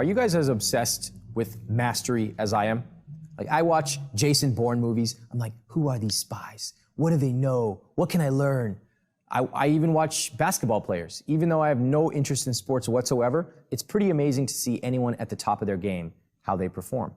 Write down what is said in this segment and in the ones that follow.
Are you guys as obsessed with mastery as I am? Like, I watch Jason Bourne movies. I'm like, who are these spies? What do they know? What can I learn? I even watch basketball players. Even though I have no interest in sports whatsoever, it's pretty amazing to see anyone at the top of their game, how they perform.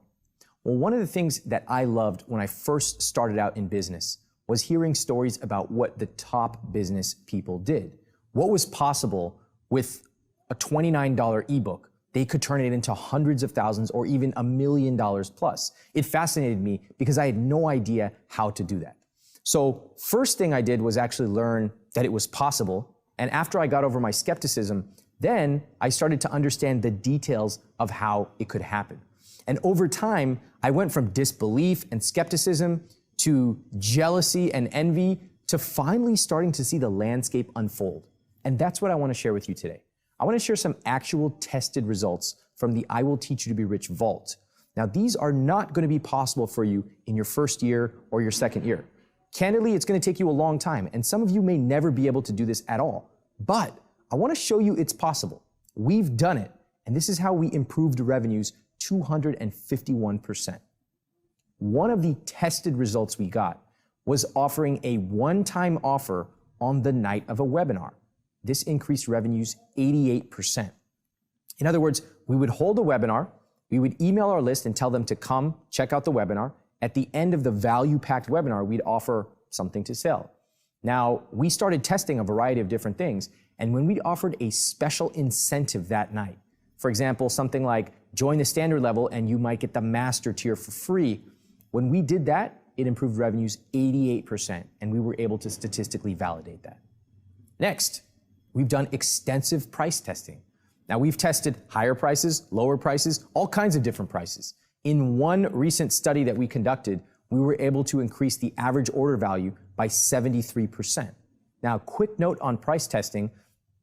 Well, one of the things that I loved when I first started out in business was hearing stories about what the top business people did. What was possible with a $29 ebook? They could turn it into hundreds of thousands or even $1 million plus. It fascinated me because I had no idea how to do that. So first thing I did was actually learn that it was possible. And after I got over my skepticism, then I started to understand the details of how it could happen. And over time, I went from disbelief and skepticism to jealousy and envy to finally starting to see the landscape unfold. And that's what I want to share with you today. I want to share some actual tested results from the I Will Teach You to Be Rich Vault. Now, these are not going to be possible for you in your first year or your second year. Candidly, it's going to take you a long time, and some of you may never be able to do this at all. But I want to show you it's possible. We've done it, and this is how we improved revenues 251%. One of the tested results we got was offering a one-time offer on the night of a webinar. This increased revenues 88%. In other words, we would hold a webinar, we would email our list and tell them to come check out the webinar. At the end of the value-packed webinar, we'd offer something to sell. Now, we started testing a variety of different things, and when we offered a special incentive that night, for example, something like join the standard level and you might get the master tier for free, when we did that, it improved revenues 88%, and we were able to statistically validate that. Next, we've done extensive price testing. Now, we've tested higher prices, lower prices, all kinds of different prices. In one recent study that we conducted, we were able to increase the average order value by 73%. Now, quick note on price testing,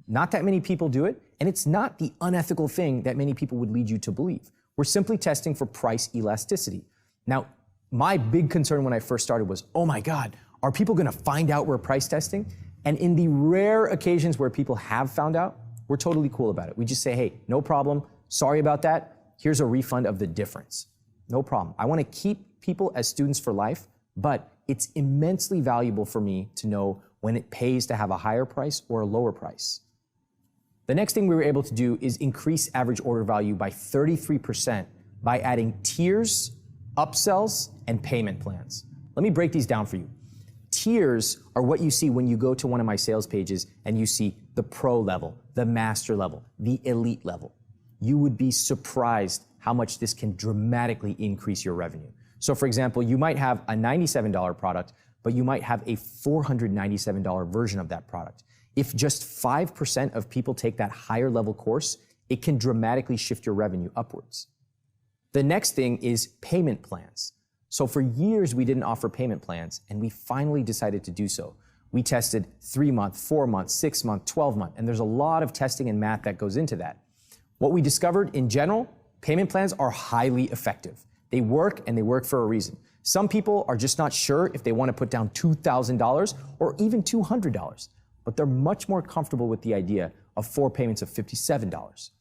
not that many people do it, and it's not the unethical thing that many people would lead you to believe. We're simply testing for price elasticity. Now, my big concern when I first started was, oh my God, are people gonna find out we're price testing? And in the rare occasions where people have found out, we're totally cool about it. We just say, hey, no problem, sorry about that, here's a refund of the difference. No problem. I want to keep people as students for life, but it's immensely valuable for me to know when it pays to have a higher price or a lower price. The next thing we were able to do is increase average order value by 33% by adding tiers, upsells, and payment plans. Let me break these down for you. Tiers are what you see when you go to one of my sales pages and you see the pro level, the master level, the elite level. You would be surprised how much this can dramatically increase your revenue. So for example, you might have a $97 product, but you might have a $497 version of that product. If just 5% of people take that higher level course, it can dramatically shift your revenue upwards. The next thing is payment plans. So for years, we didn't offer payment plans, and we finally decided to do so. We tested 3-month, 4-month, 6-month, 12-month, and there's a lot of testing and math that goes into that. What we discovered in general, payment plans are highly effective. They work, and they work for a reason. Some people are just not sure if they want to put down $2,000 or even $200, but they're much more comfortable with the idea of 4 payments of $57.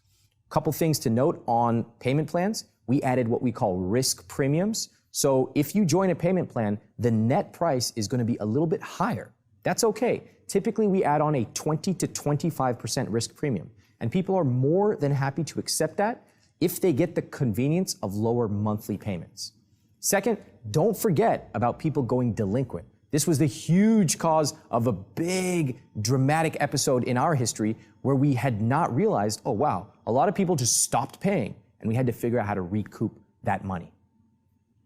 Couple things to note on payment plans. We added what we call risk premiums. So if you join a payment plan, the net price is going to be a little bit higher. That's okay. Typically, we add on a 20 to 25% risk premium, and people are more than happy to accept that if they get the convenience of lower monthly payments. Second, don't forget about people going delinquent. This was the huge cause of a big, dramatic episode in our history where we had not realized, oh wow, a lot of people just stopped paying, and we had to figure out how to recoup that money.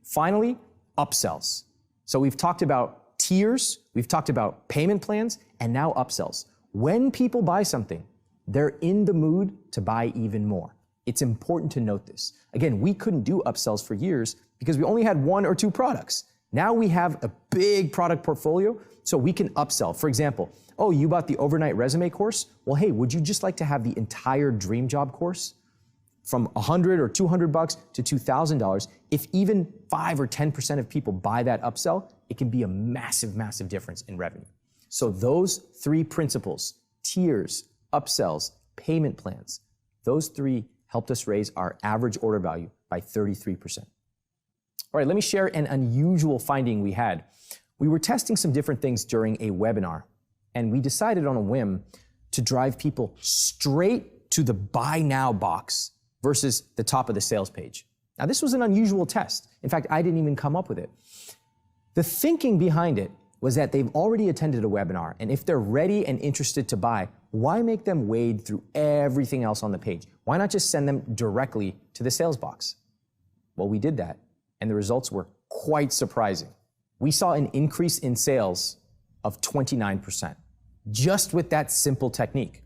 Finally, upsells. So we've talked about tiers, we've talked about payment plans, and now upsells. When people buy something, they're in the mood to buy even more. It's important to note this. Again, we couldn't do upsells for years because we only had 1 or 2 products. Now we have a big product portfolio, so we can upsell. For example, oh, you bought the overnight resume course? Well, hey, would you just like to have the entire dream job course? From $100 or $200 to $2,000, if even 5 or 10% of people buy that upsell, it can be a massive, massive difference in revenue. So those 3 principles, tiers, upsells, payment plans, those 3 helped us raise our average order value by 33%. All right, let me share an unusual finding we had. We were testing some different things during a webinar, and we decided on a whim to drive people straight to the Buy Now box versus the top of the sales page. Now, this was an unusual test. In fact, I didn't even come up with it. The thinking behind it was that they've already attended a webinar, and if they're ready and interested to buy, why make them wade through everything else on the page? Why not just send them directly to the sales box? Well, we did that, and the results were quite surprising. We saw an increase in sales of 29%, just with that simple technique.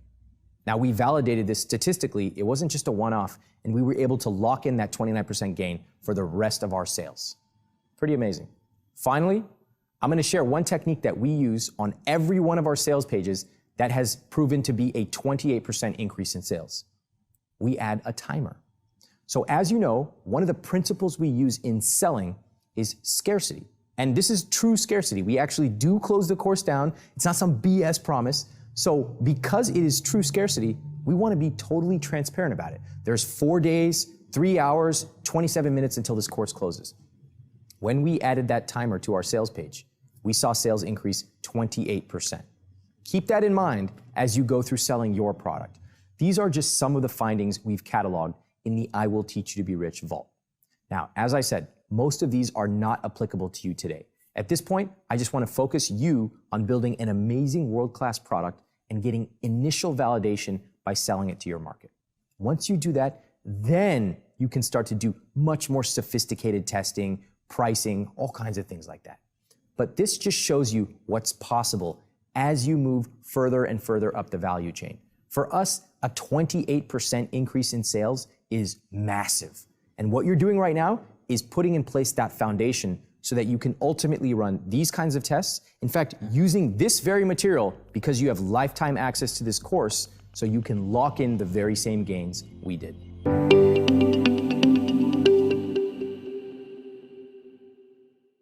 Now, we validated this statistically. It wasn't just a one-off, and we were able to lock in that 29% gain for the rest of our sales. Pretty amazing. Finally, I'm going to share one technique that we use on every one of our sales pages that has proven to be a 28% increase in sales. We add a timer. So as you know, one of the principles we use in selling is scarcity. And this is true scarcity. We actually do close the course down. It's not some BS promise. So because it is true scarcity, we want to be totally transparent about it. There's 4 days, 3 hours, 27 minutes until this course closes. When we added that timer to our sales page, we saw sales increase 28%. Keep that in mind as you go through selling your product. These are just some of the findings we've cataloged in the I Will Teach You to Be Rich vault. Now, as I said, most of these are not applicable to you today. At this point, I just want to focus you on building an amazing world-class product and getting initial validation by selling it to your market. Once you do that, then you can start to do much more sophisticated testing, pricing, all kinds of things like that. But this just shows you what's possible as you move further and further up the value chain. For us, a 28% increase in sales is massive. And what you're doing right now is putting in place that foundation so that you can ultimately run these kinds of tests. In fact, using this very material because you have lifetime access to this course so you can lock in the very same gains we did.